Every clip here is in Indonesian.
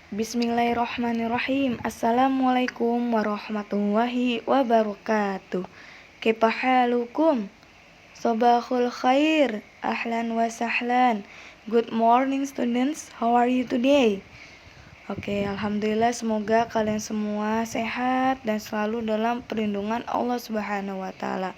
Bismillahirrahmanirrahim. Assalamualaikum warahmatullahi wabarakatuh. Kaifa halukum? Sabahul khair. Ahlan wa sahlan. Good morning students. How are you today? Oke, alhamdulillah semoga kalian semua sehat dan selalu dalam perlindungan Allah Subhanahu wa taala.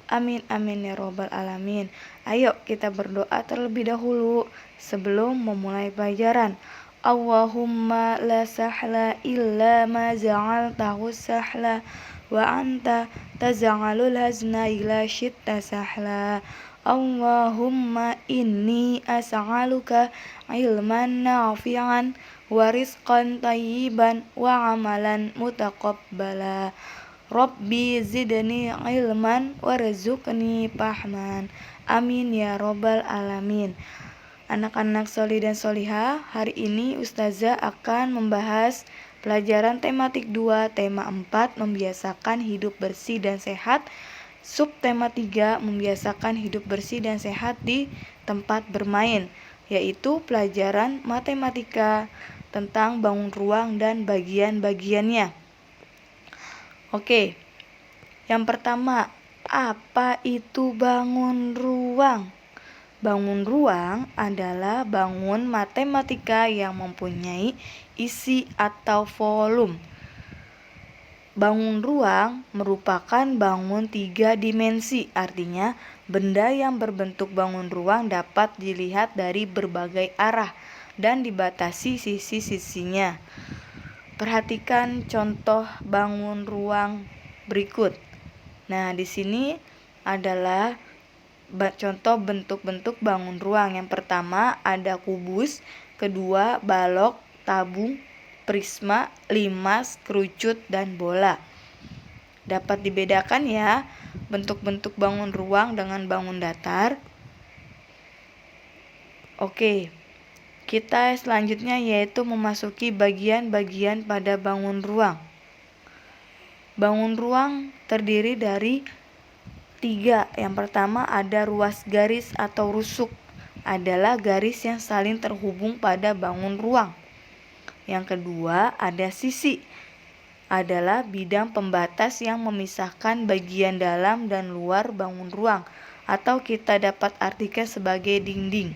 Amin amin ya robbal alamin. Ayo kita berdoa terlebih dahulu sebelum memulai pelajaran. Allahumma la sahla illa ma ja'altahu sahla wa anta taj'alul hazna ila syitta sahla. Allahumma inni as'aluka ilman nafi'an wa rizqan tayyiban wa amalan mutaqabbala. Rabbi zidni ilman warzuqni fahman. Amin ya robbal alamin. Anak-anak solih dan solihah, hari ini Ustazah akan membahas pelajaran tematik 2, tema 4, membiasakan hidup bersih dan sehat. Subtema 3, membiasakan hidup bersih dan sehat di tempat bermain, yaitu pelajaran matematika tentang bangun ruang dan bagian-bagiannya. Oke, yang pertama, apa itu bangun ruang? Bangun ruang adalah bangun matematika yang mempunyai isi atau volume. Bangun ruang merupakan bangun 3 dimensi, artinya benda yang berbentuk bangun ruang dapat dilihat dari berbagai arah dan dibatasi sisi-sisinya. Perhatikan contoh bangun ruang berikut. Nah, di sini adalah contoh bentuk-bentuk bangun ruang. Yang pertama ada kubus, kedua balok, tabung, prisma, limas, kerucut, dan bola. Dapat dibedakan ya bentuk-bentuk bangun ruang dengan bangun datar. Oke, kita selanjutnya yaitu memasuki bagian-bagian pada bangun ruang. Bangun ruang terdiri dari 3. Yang pertama ada ruas garis atau rusuk, adalah garis yang saling terhubung pada bangun ruang. Yang kedua ada sisi, adalah bidang pembatas yang memisahkan bagian dalam dan luar bangun ruang, atau kita dapat artikan sebagai dinding.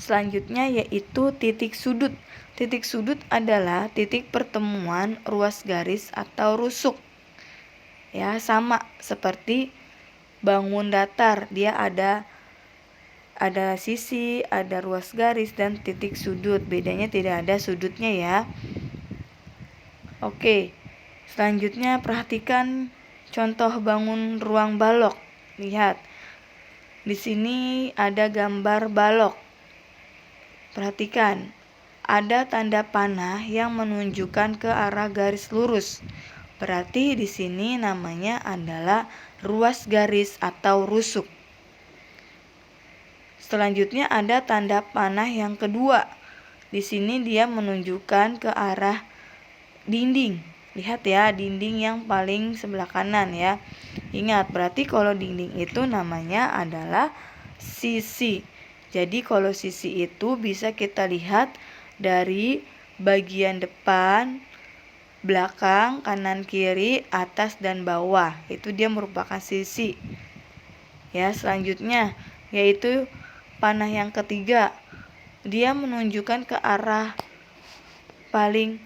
Selanjutnya yaitu titik sudut. Titik sudut adalah titik pertemuan ruas garis atau rusuk. Ya, sama seperti bangun datar, dia ada sisi, ada ruas garis dan titik sudut. Bedanya tidak ada sudutnya ya. Oke. Selanjutnya perhatikan contoh bangun ruang balok. Lihat. Di sini ada gambar balok. Perhatikan. Ada tanda panah yang menunjukkan ke arah garis lurus. Berarti di sini namanya adalah ruas garis atau rusuk. Selanjutnya ada tanda panah yang kedua. Di sini dia menunjukkan ke arah dinding. Lihat ya, dinding yang paling sebelah kanan ya. Ingat, berarti kalau dinding itu namanya adalah sisi. Jadi kalau sisi itu bisa kita lihat dari bagian depan, belakang, kanan, kiri, atas, dan bawah. Itu dia merupakan sisi. Ya, selanjutnya yaitu panah yang ketiga. Dia menunjukkan ke arah paling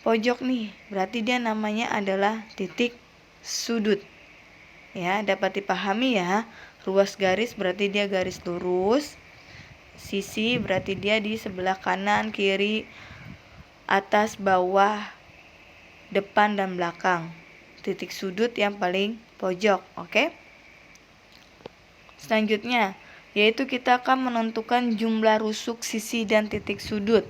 pojok nih. Berarti dia namanya adalah titik sudut. Ya, dapat dipahami ya. Ruas garis berarti dia garis lurus. Sisi berarti dia di sebelah kanan, kiri, atas, bawah, depan dan belakang. Titik sudut yang paling pojok, oke? Selanjutnya, yaitu kita akan menentukan jumlah rusuk, sisi, dan titik sudut.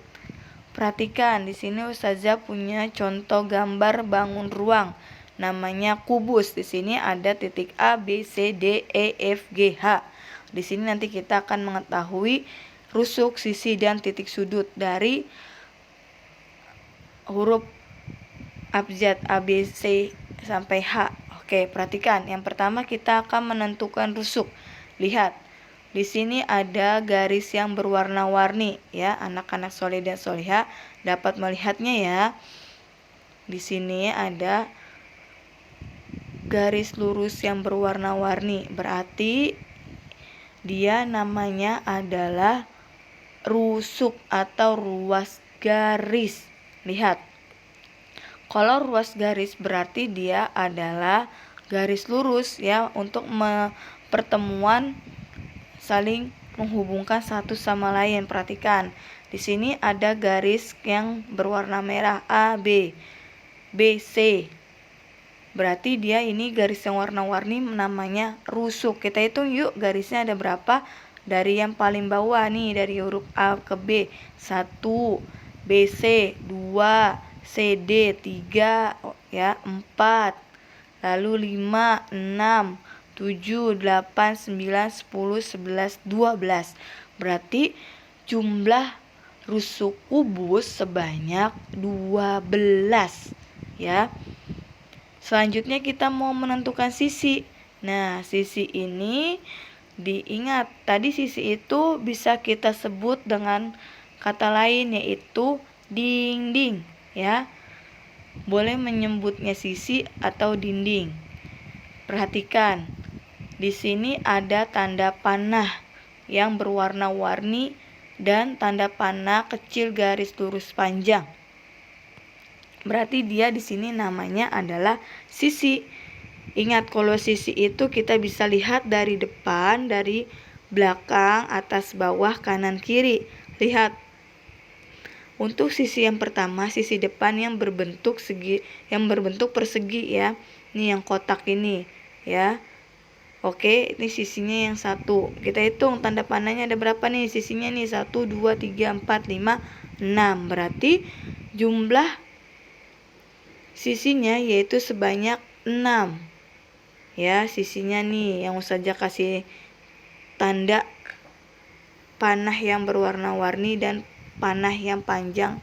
Perhatikan, di sini Ustazah punya contoh gambar bangun ruang. Namanya kubus. Di sini ada titik A, B, C, D, E, F, G, H. Di sini nanti kita akan mengetahui rusuk, sisi, dan titik sudut dari huruf abjad A, B, C sampai H. Oke, perhatikan. Yang pertama kita akan menentukan rusuk. Lihat, Di sini ada garis yang berwarna-warni ya, anak-anak soleh dan soleha dapat melihatnya ya. Di sini ada garis lurus yang berwarna-warni, berarti dia namanya adalah rusuk atau ruas garis. Lihat, kalau ruas garis berarti dia adalah garis lurus ya, untuk pertemuan saling menghubungkan satu sama lain. Perhatikan, di sini ada garis yang berwarna merah A, B, B, C. Berarti dia ini garis yang warna-warni namanya rusuk. Kita hitung yuk garisnya ada berapa. Dari yang paling bawah nih, dari huruf A ke B 1, BC 2, CD 3 ya, 4, lalu 5, 6, 7, 8, 9, 10, 11, 12. Berarti jumlah rusuk kubus sebanyak 12 ya. Selanjutnya kita mau menentukan sisi. Nah, sisi ini diingat, tadi sisi itu bisa kita sebut dengan kata lain yaitu dinding ya. Boleh menyebutnya sisi atau dinding. Perhatikan, di sini ada tanda panah yang berwarna-warni dan tanda panah kecil garis lurus panjang. Berarti dia di sini namanya adalah sisi. Ingat, kalau sisi itu kita bisa lihat dari depan, dari belakang, atas, bawah, kanan, kiri. Lihat. Untuk sisi yang pertama, sisi depan yang berbentuk persegi ya. Ini yang kotak ini ya. Oke, ini sisinya yang satu. Kita hitung tanda panahnya ada berapa nih sisinya nih. 1, 2, 3, 4, 5, 6. Berarti jumlah sisinya yaitu sebanyak 6. Ya, sisinya nih yang Ustazah kasih tanda panah yang berwarna-warni dan panah yang panjang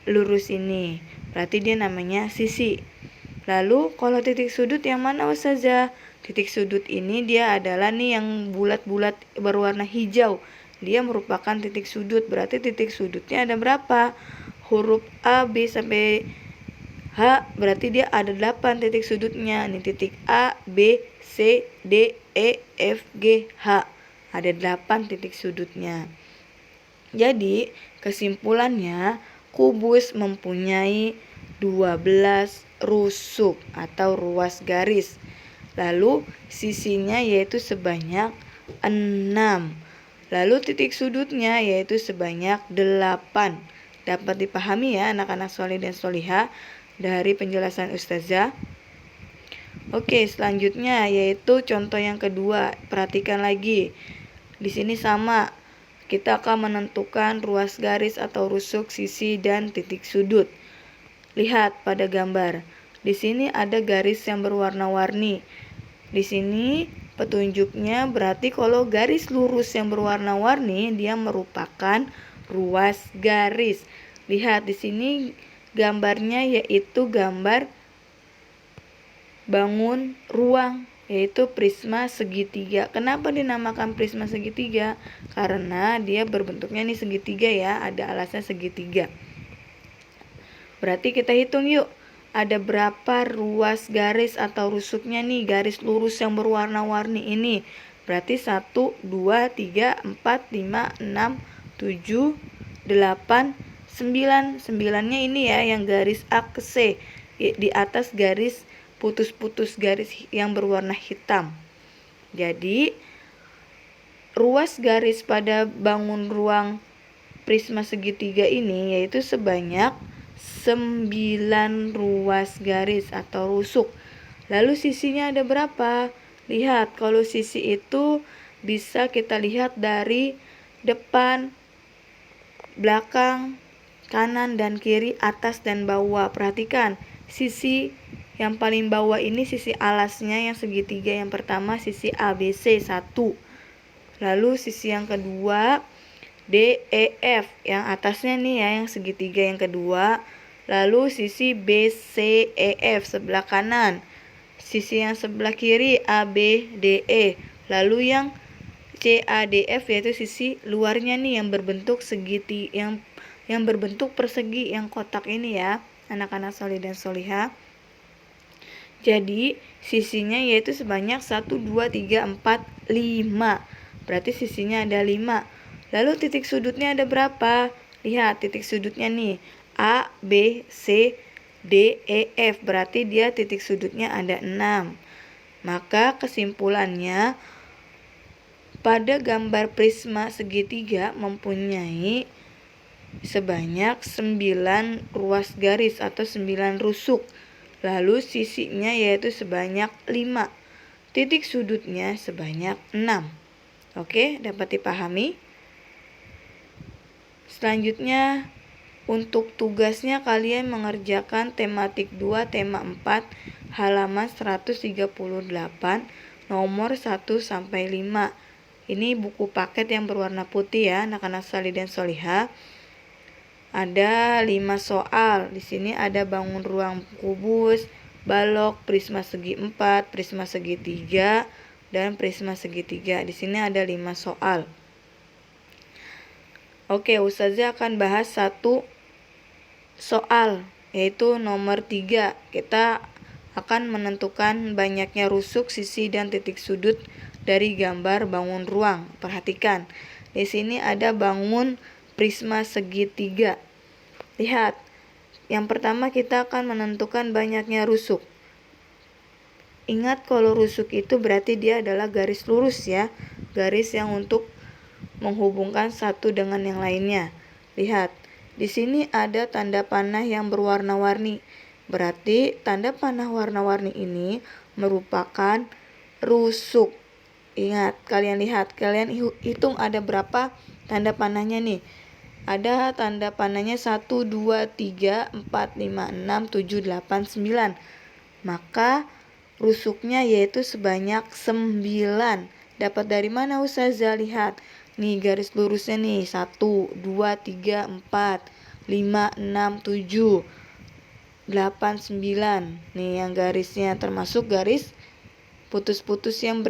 lurus ini. Berarti dia namanya sisi. Lalu kalau titik sudut yang mana Ustazah? Titik sudut ini dia adalah nih yang bulat-bulat berwarna hijau. Dia merupakan titik sudut. Berarti titik sudutnya ada berapa? Huruf A, B sampai H, berarti dia ada 8 titik sudutnya. Ini titik A, B, C, D, E, F, G, H. Ada 8 titik sudutnya. Jadi, kesimpulannya kubus mempunyai 12 rusuk atau ruas garis. Lalu sisinya yaitu sebanyak 6. Lalu titik sudutnya yaitu sebanyak 8. Dapat dipahami ya anak-anak soleh dan solihah dari penjelasan Ustazah. Oke, selanjutnya yaitu contoh yang kedua. Perhatikan lagi. Di sini sama. Kita akan menentukan ruas garis atau rusuk, sisi, dan titik sudut. Lihat pada gambar. Di sini ada garis yang berwarna-warni. Di sini petunjuknya berarti kalau garis lurus yang berwarna-warni dia merupakan ruas garis. Lihat di sini gambarnya yaitu gambar bangun ruang, yaitu prisma segitiga. Kenapa dinamakan prisma segitiga? Karena dia berbentuknya nih segitiga ya, ada alasnya segitiga. Berarti kita hitung yuk, ada berapa ruas garis atau rusuknya nih, garis lurus yang berwarna-warni ini. Berarti 1, 2, 3, 4, 5, 6, 7, 8, 9. 9-nya ini ya yang garis A ke C. Di atas garis putus-putus garis yang berwarna hitam. Jadi ruas garis pada bangun ruang prisma segitiga ini yaitu sebanyak 9 ruas garis atau rusuk. Lalu sisinya ada berapa? Lihat, kalau sisi itu bisa kita lihat dari depan, belakang, kanan dan kiri, atas dan bawah. Perhatikan, sisi yang paling bawah ini sisi alasnya yang segitiga yang pertama sisi ABC 1. Lalu sisi yang kedua DEF yang atasnya nih ya yang segitiga yang kedua. Lalu sisi BCEF sebelah kanan. Sisi yang sebelah kiri ABDE. Lalu yang CADF yaitu sisi luarnya nih yang berbentuk yang berbentuk persegi, yang kotak ini ya, anak-anak solih dan solihah. Jadi sisinya yaitu sebanyak 1, 2, 3, 4, 5. Berarti sisinya ada 5. Lalu titik sudutnya ada berapa? Lihat titik sudutnya nih, A, B, C, D, E, F. Berarti dia titik sudutnya ada 6. Maka kesimpulannya, pada gambar prisma segitiga mempunyai sebanyak 9 ruas garis atau 9 rusuk. Lalu sisinya yaitu sebanyak 5. Titik sudutnya sebanyak 6. Oke, dapat dipahami? Selanjutnya, untuk tugasnya kalian mengerjakan tematik 2, tema 4, halaman 138, nomor 1 sampai 5. Ini buku paket yang berwarna putih ya, anak-anak solih dan solihah. Ada 5 soal. Di sini ada bangun ruang kubus, balok, prisma segi 4, prisma segitiga, dan prisma segitiga. Di sini ada 5 soal. Oke, Ustazah akan bahas satu soal, yaitu nomor 3. Kita akan menentukan banyaknya rusuk, sisi, dan titik sudut dari gambar bangun ruang. Perhatikan, di sini ada bangun prisma segitiga. Lihat, yang pertama kita akan menentukan banyaknya rusuk. Ingat kalau rusuk itu berarti dia adalah garis lurus ya, garis yang untuk menghubungkan satu dengan yang lainnya. Lihat, di sini ada tanda panah yang berwarna-warni. Berarti tanda panah warna-warni ini merupakan rusuk. Ingat, kalian lihat, kalian hitung ada berapa tanda panahnya nih. Ada tanda panahnya 1, 2, 3, 4, 5, 6, 7, 8, 9. Maka rusuknya yaitu sebanyak 9. Dapat dari mana Ustazah? Lihat. Nih garis lurusnya nih. 1, 2, 3, 4, 5, 6, 7, 8, 9. Nih yang garisnya termasuk garis putus-putus yang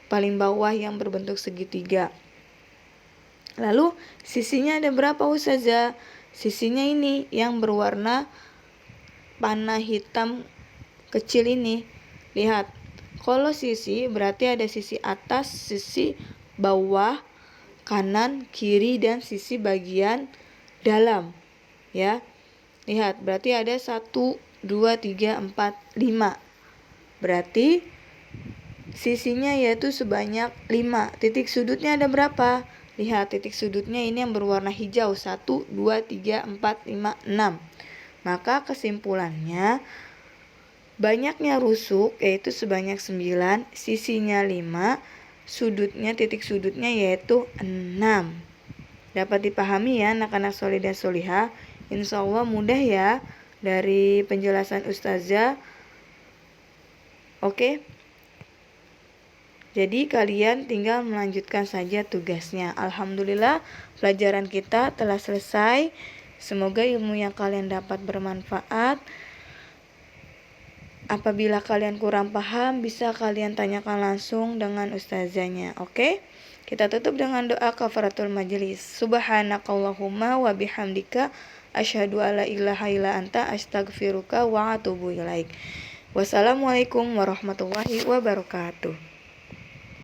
paling bawah yang berbentuk segitiga. Lalu sisinya ada berapa Ustazah? Sisinya ini yang berwarna panah hitam kecil ini. Lihat, kalau sisi berarti ada sisi atas, sisi bawah, kanan, kiri, dan sisi bagian dalam. Ya, lihat, berarti ada 1, 2, 3, 4, 5. Berarti sisinya yaitu sebanyak 5. Titik sudutnya ada berapa? Lihat, titik sudutnya ini yang berwarna hijau. 1, 2, 3, 4, 5, 6. Maka kesimpulannya, banyaknya rusuk yaitu sebanyak 9, sisinya 5, sudutnya, titik sudutnya yaitu 6. Dapat dipahami ya anak-anak solih dan solihah? Insya Allah mudah ya dari penjelasan Ustazah. Oke. Jadi kalian tinggal melanjutkan saja tugasnya. Alhamdulillah pelajaran kita telah selesai. Semoga ilmu yang kalian dapat bermanfaat. Apabila kalian kurang paham, bisa kalian tanyakan langsung dengan ustazahnya. Oke? Kita tutup dengan doa kafaratul majelis. Subhanakallahumma wa bihamdika asyhadu alla ilaha illa anta astaghfiruka wa atubu ilaik. Wassalamualaikum warahmatullahi wabarakatuh.